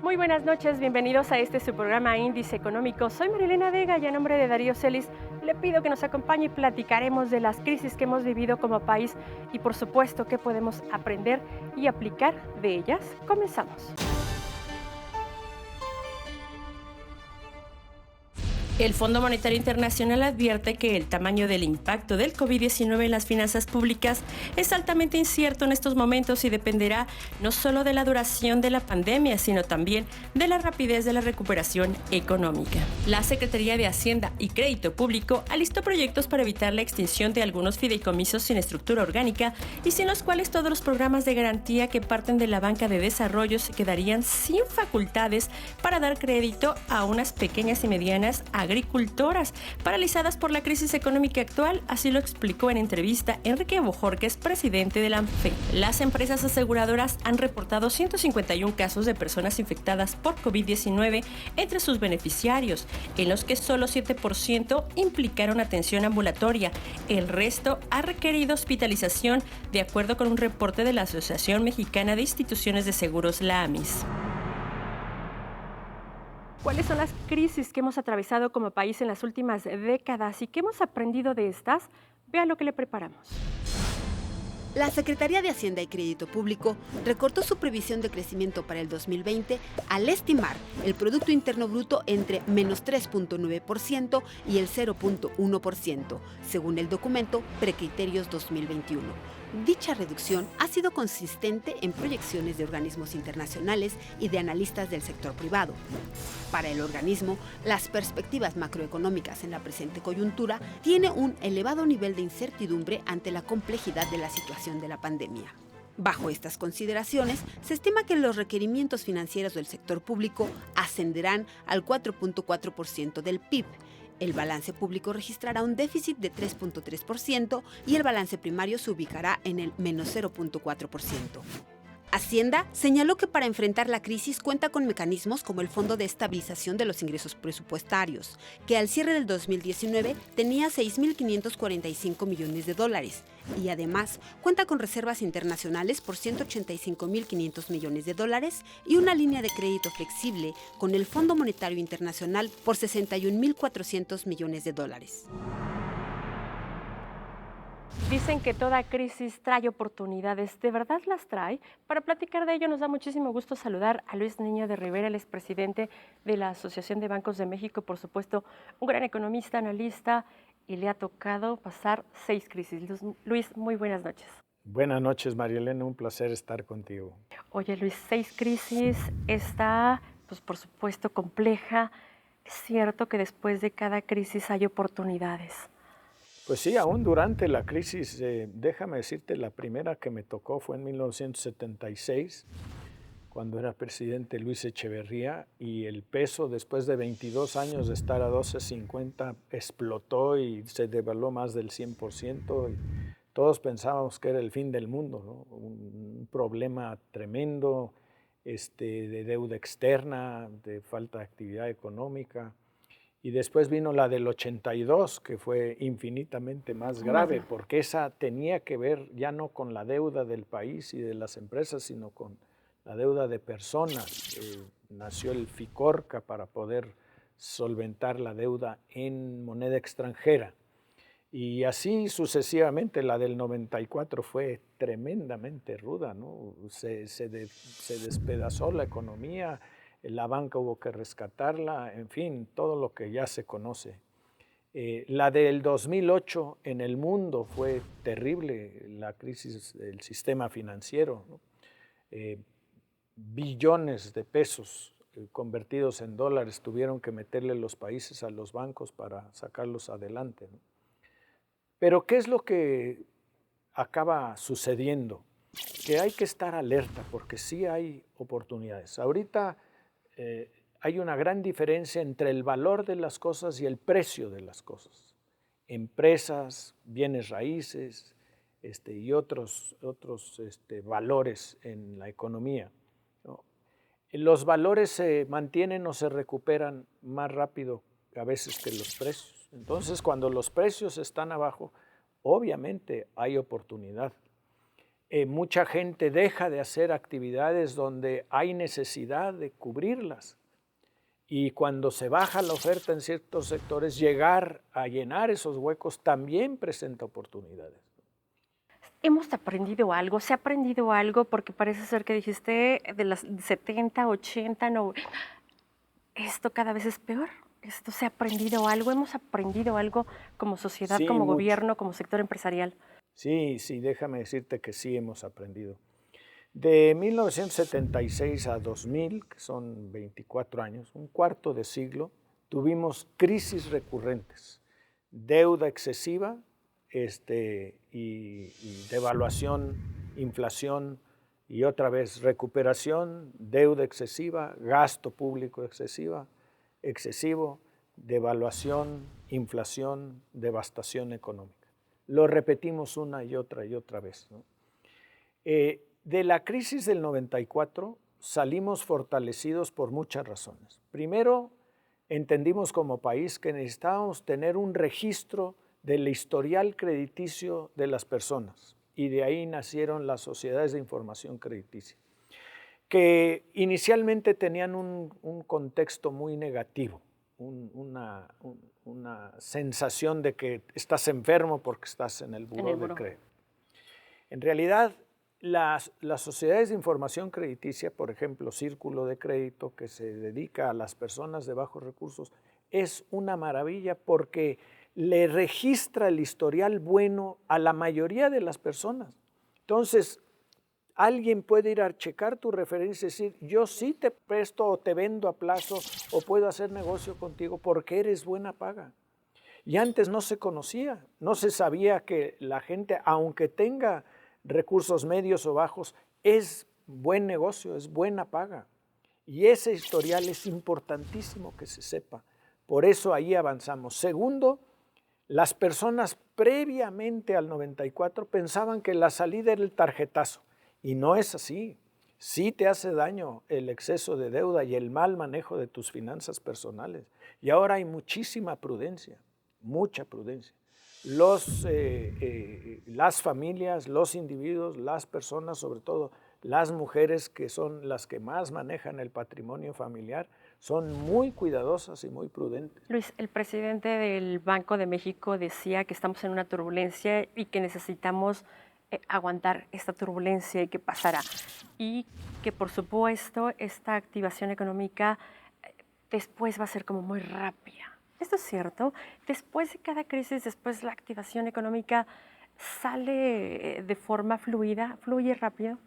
Muy buenas noches, bienvenidos a su programa Índice Económico. Soy Marilena Vega y a nombre de Darío Celis le pido que nos acompañe y platicaremos de las crisis que hemos vivido como país y por supuesto qué podemos aprender y aplicar de ellas. Comenzamos. El Fondo Monetario Internacional advierte que el tamaño del impacto del COVID-19 en las finanzas públicas es altamente incierto en estos momentos y dependerá no solo de la duración de la pandemia, sino también de la rapidez de la recuperación económica. La Secretaría de Hacienda y Crédito Público alistó proyectos para evitar la extinción de algunos fideicomisos sin estructura orgánica y sin los cuales todos los programas de garantía que parten de la banca de desarrollo se quedarían sin facultades para dar crédito a unas pequeñas y medianas agricultoras paralizadas por la crisis económica actual, así lo explicó en entrevista Enrique Bojorquez, presidente de la ANFE. Las empresas aseguradoras han reportado 151 casos de personas infectadas por COVID-19 entre sus beneficiarios, en los que solo 7% implicaron atención ambulatoria. El resto ha requerido hospitalización, de acuerdo con un reporte de la Asociación Mexicana de Instituciones de Seguros, la AMIS. ¿Cuáles son las crisis que hemos atravesado como país en las últimas décadas y qué hemos aprendido de estas? Vea lo que le preparamos. La Secretaría de Hacienda y Crédito Público recortó su previsión de crecimiento para el 2020 al estimar el Producto Interno Bruto entre menos 3.9% y el 0.1%, según el documento Precriterios 2021. Dicha reducción ha sido consistente en proyecciones de organismos internacionales y de analistas del sector privado. Para el organismo, las perspectivas macroeconómicas en la presente coyuntura tienen un elevado nivel de incertidumbre ante la complejidad de la situación de la pandemia. Bajo estas consideraciones, se estima que los requerimientos financieros del sector público ascenderán al 4.4% del PIB. El balance público registrará un déficit de 3.3% y el balance primario se ubicará en el menos 0.4%. Hacienda señaló que para enfrentar la crisis cuenta con mecanismos como el Fondo de Estabilización de los Ingresos Presupuestarios, que al cierre del 2019 tenía $6.545 millones, y además cuenta con reservas internacionales por $185.500 millones y una línea de crédito flexible con el Fondo Monetario Internacional por $61.400 millones. Dicen que toda crisis trae oportunidades. ¿De verdad las trae? Para platicar de ello nos da muchísimo gusto saludar a Luis Niño de Rivera, el expresidente de la Asociación de Bancos de México, por supuesto, un gran economista, analista, y le ha tocado pasar 6 crisis. Luis, muy buenas noches. Buenas noches, María Elena, un placer estar contigo. Oye, Luis, 6 crisis, está, pues por supuesto, compleja. Es cierto que después de cada crisis hay oportunidades. Pues sí, aún durante la crisis, déjame decirte, la primera que me tocó fue en 1976, cuando era presidente Luis Echeverría, y el peso, después de 22 años de estar a 12.50, explotó y se devaluó más del 100%, y todos pensábamos que era el fin del mundo, ¿no? Un problema tremendo de deuda externa, de falta de actividad económica. Y después vino la del 82, que fue infinitamente más grave, porque esa tenía que ver ya no con la deuda del país y de las empresas, sino con la deuda de personas. Nació el FICORCA para poder solventar la deuda en moneda extranjera. Y así sucesivamente, la del 94 fue tremendamente ruda, ¿no? Se despedazó la economía, la banca hubo que rescatarla, en fin, todo lo que ya se conoce. La del 2008 en el mundo fue terrible, la crisis del sistema financiero, ¿no? Billones de pesos convertidos en dólares tuvieron que meterle los países a los bancos para sacarlos adelante, ¿no? Pero ¿qué es lo que acaba sucediendo? Que hay que estar alerta porque sí hay oportunidades. Ahorita hay una gran diferencia entre el valor de las cosas y el precio de las cosas. Empresas, bienes raíces y otros valores en la economía, ¿no? Los valores se mantienen o se recuperan más rápido a veces que los precios. Entonces, cuando los precios están abajo, obviamente hay oportunidad. mucha gente deja de hacer actividades donde hay necesidad de cubrirlas. Y cuando se baja la oferta en ciertos sectores, llegar a llenar esos huecos también presenta oportunidades. ¿Hemos aprendido algo? ¿Se ha aprendido algo? Porque parece ser que dijiste de las 70, 80, no, esto cada vez es peor. ¿Esto se ha aprendido algo? ¿Hemos aprendido algo como sociedad, Sí, como mucho. gobierno, como sector empresarial? Sí, déjame decirte que sí hemos aprendido. De 1976 a 2000, que son 24 años, un cuarto de siglo, tuvimos crisis recurrentes, deuda excesiva y devaluación, inflación y otra vez recuperación, deuda excesiva, gasto público excesivo, devaluación, inflación, devastación económica. Lo repetimos una y otra vez, ¿no? De la crisis del 94 salimos fortalecidos por muchas razones. Primero, entendimos como país que necesitábamos tener un registro del historial crediticio de las personas y de ahí nacieron las sociedades de información crediticia, que inicialmente tenían un contexto muy negativo, una sensación de que estás enfermo porque estás en el buró de crédito. En realidad, las sociedades de información crediticia, por ejemplo, Círculo de Crédito, que se dedica a las personas de bajos recursos, es una maravilla porque le registra el historial bueno a la mayoría de las personas. Entonces, alguien puede ir a checar tu referencia y decir, yo sí te presto o te vendo a plazo o puedo hacer negocio contigo porque eres buena paga. Y antes no se conocía, no se sabía que la gente, aunque tenga recursos medios o bajos, es buen negocio, es buena paga. Y ese historial es importantísimo que se sepa. Por eso ahí avanzamos. Segundo, las personas previamente al 94 pensaban que la salida era el tarjetazo. Y no es así. Sí te hace daño el exceso de deuda y el mal manejo de tus finanzas personales. Y ahora hay muchísima prudencia, mucha prudencia. Las familias, los individuos, las personas, sobre todo las mujeres que son las que más manejan el patrimonio familiar, son muy cuidadosas y muy prudentes. Luis, el presidente del Banco de México decía que estamos en una turbulencia y que necesitamos aguantar esta turbulencia y que pasará. Y que por supuesto esta activación económica después va a ser como muy rápida. ¿Esto es cierto? Después de cada crisis, después la activación económica sale de forma fluida, fluye rápido.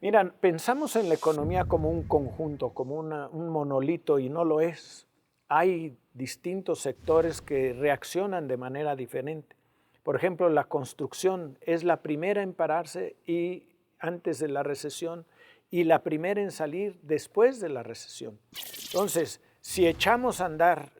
Mira, pensamos en la economía como un conjunto, como un monolito y no lo es. Hay distintos sectores que reaccionan de manera diferente. Por ejemplo, la construcción es la primera en pararse antes de la recesión y la primera en salir después de la recesión. Entonces, si echamos a andar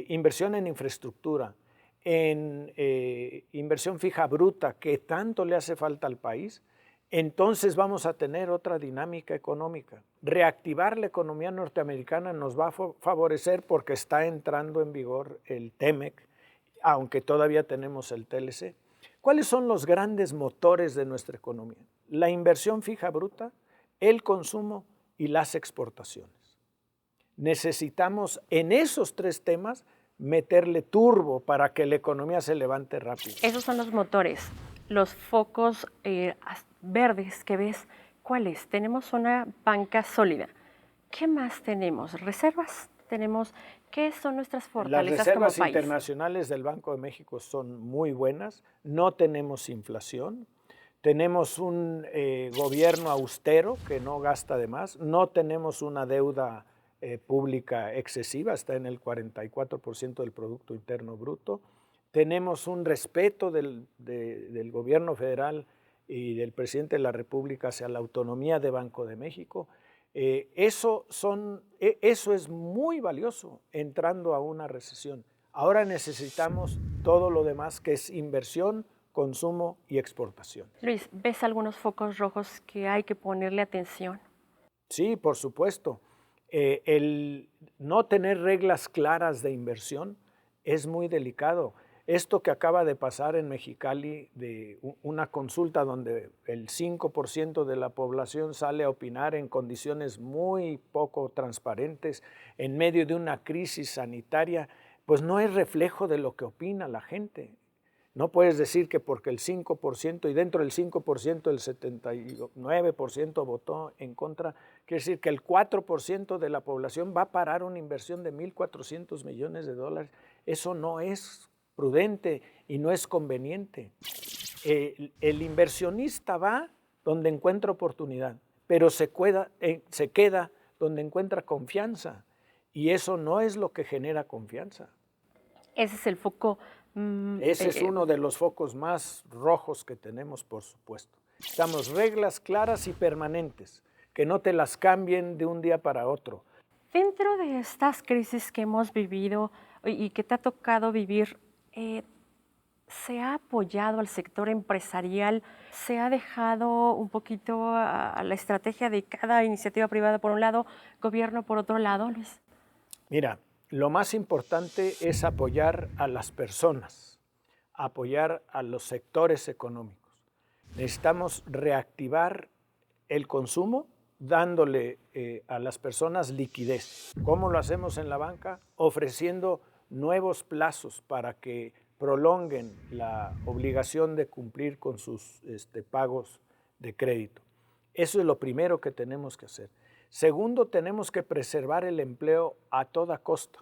inversión en infraestructura, en inversión fija bruta que tanto le hace falta al país, entonces vamos a tener otra dinámica económica. Reactivar la economía norteamericana nos va a favorecer porque está entrando en vigor el TEMEC, aunque todavía tenemos el TLC. ¿Cuáles son los grandes motores de nuestra economía? La inversión fija bruta, el consumo y las exportaciones. Necesitamos en esos tres temas meterle turbo para que la economía se levante rápido. Esos son los motores, los focos verdes que ves. ¿Cuáles? Tenemos una banca sólida. ¿Qué más tenemos? ¿Reservas? ¿Qué son nuestras fortalezas Las reservas como país? internacionales del Banco de México son muy buenas, no tenemos inflación, tenemos un gobierno austero que no gasta de más, no tenemos una deuda pública excesiva, está en el 44% del Producto Interno Bruto, tenemos un respeto del gobierno federal y del presidente de la República hacia la autonomía de Banco de México. Eso es muy valioso entrando a una recesión. Ahora necesitamos todo lo demás que es inversión, consumo y exportación. Luis, ¿ves algunos focos rojos que hay que ponerle atención? Sí, por supuesto. El no tener reglas claras de inversión es muy delicado. Esto que acaba de pasar en Mexicali, de una consulta donde el 5% de la población sale a opinar en condiciones muy poco transparentes, en medio de una crisis sanitaria, pues no es reflejo de lo que opina la gente. No puedes decir que porque el 5% y dentro del 5% el 79% votó en contra, quiere decir que el 4% de la población va a parar una inversión de 1.400 millones de dólares. Eso no es prudente y no es conveniente. El inversionista va donde encuentra oportunidad, pero se queda donde encuentra confianza y eso no es lo que genera confianza. Ese es el foco. Ese es uno de los focos más rojos que tenemos, por supuesto. Necesitamos reglas claras y permanentes, que no te las cambien de un día para otro. Dentro de estas crisis que hemos vivido y que te ha tocado vivir, ¿se ha apoyado al sector empresarial? ¿Se ha dejado un poquito a la estrategia de cada iniciativa privada por un lado, gobierno por otro lado, Luis? Mira, lo más importante es apoyar a las personas, apoyar a los sectores económicos. Necesitamos reactivar el consumo dándole a las personas liquidez. ¿Cómo lo hacemos en la banca? Ofreciendo nuevos plazos para que prolonguen la obligación de cumplir con sus pagos de crédito. Eso es lo primero que tenemos que hacer. Segundo, tenemos que preservar el empleo a toda costa.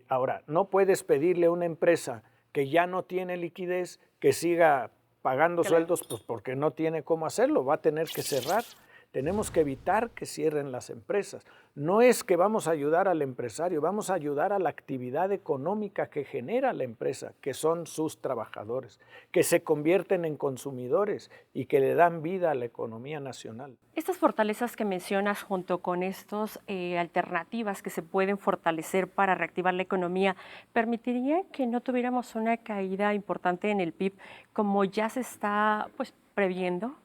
Ahora, no puedes pedirle a una empresa que ya no tiene liquidez que siga pagando sueldos pues porque no tiene cómo hacerlo, va a tener que cerrar. Tenemos que evitar que cierren las empresas. No es que vamos a ayudar al empresario, vamos a ayudar a la actividad económica que genera la empresa, que son sus trabajadores, que se convierten en consumidores y que le dan vida a la economía nacional. Estas fortalezas que mencionas junto con estas alternativas que se pueden fortalecer para reactivar la economía, ¿permitirían que no tuviéramos una caída importante en el PIB como ya se está previendo?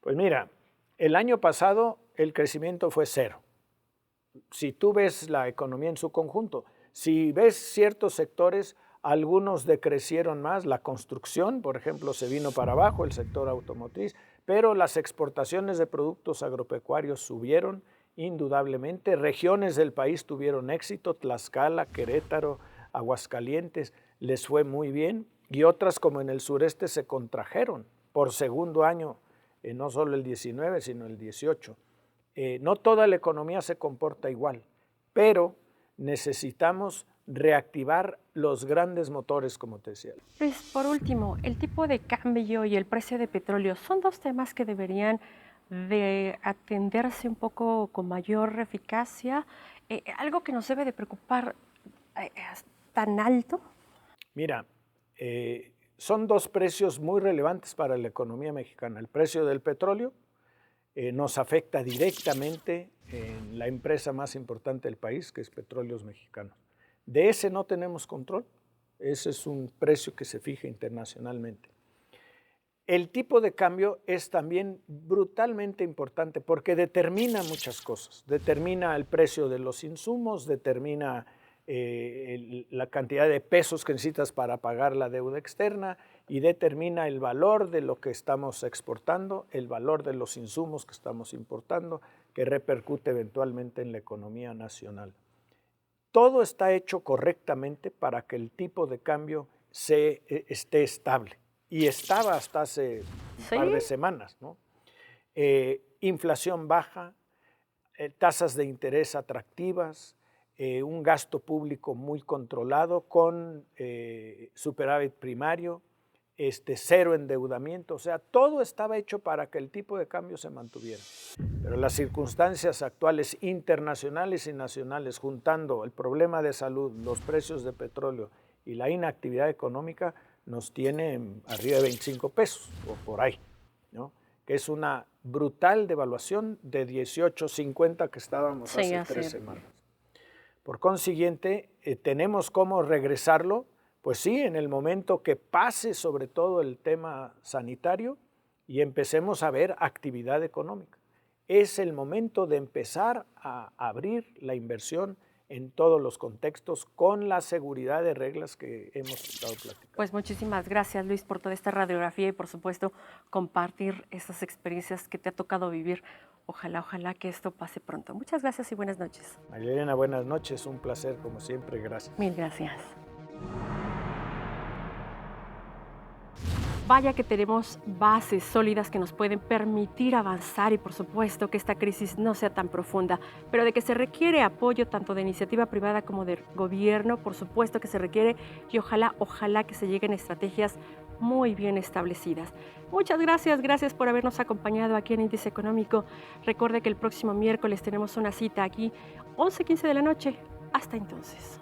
Pues mira, el año pasado el crecimiento fue cero. Si tú ves la economía en su conjunto, si ves ciertos sectores, algunos decrecieron más, la construcción, por ejemplo, se vino para abajo, el sector automotriz, pero las exportaciones de productos agropecuarios subieron indudablemente, regiones del país tuvieron éxito, Tlaxcala, Querétaro, Aguascalientes, les fue muy bien, y otras como en el sureste se contrajeron por segundo año, no solo el 19, sino el 18. No toda la economía se comporta igual, pero necesitamos reactivar los grandes motores, como te decía. Luis, por último, el tipo de cambio y el precio de petróleo son dos temas que deberían de atenderse un poco con mayor eficacia. ¿Algo que nos debe de preocupar tan alto? Mira, son dos precios muy relevantes para la economía mexicana. El precio del petróleo nos afecta directamente en la empresa más importante del país, que es Petróleos Mexicanos. De ese no tenemos control. Ese es un precio que se fija internacionalmente. El tipo de cambio es también brutalmente importante porque determina muchas cosas. Determina el precio de los insumos, determina la cantidad de pesos que necesitas para pagar la deuda externa y determina el valor de lo que estamos exportando, el valor de los insumos que estamos importando, que repercute eventualmente en la economía nacional. Todo está hecho correctamente para que el tipo de cambio esté estable. Y estaba hasta hace un par de semanas, ¿no? Inflación baja, tasas de interés atractivas, un gasto público muy controlado con superávit primario, cero endeudamiento, o sea, todo estaba hecho para que el tipo de cambio se mantuviera. Pero las circunstancias actuales internacionales y nacionales, juntando el problema de salud, los precios de petróleo y la inactividad económica, nos tiene arriba de 25 pesos o por ahí, ¿no? Que es una brutal devaluación de 18.50 que estábamos hace 3 semanas. Por consiguiente, tenemos cómo regresarlo, pues sí, en el momento que pase sobre todo el tema sanitario y empecemos a ver actividad económica. Es el momento de empezar a abrir la inversión, en todos los contextos con la seguridad de reglas que hemos estado platicando. Pues muchísimas gracias, Luis, por toda esta radiografía y por supuesto compartir esas experiencias que te ha tocado vivir. Ojalá que esto pase pronto. Muchas gracias y buenas noches. María Elena, buenas noches, un placer como siempre, gracias. Mil gracias. Vaya que tenemos bases sólidas que nos pueden permitir avanzar y por supuesto que esta crisis no sea tan profunda, pero de que se requiere apoyo tanto de iniciativa privada como de gobierno, por supuesto que se requiere y ojalá que se lleguen estrategias muy bien establecidas. Muchas gracias por habernos acompañado aquí en Índice Económico. Recuerde que el próximo miércoles tenemos una cita aquí, 11:15 de la noche. Hasta entonces.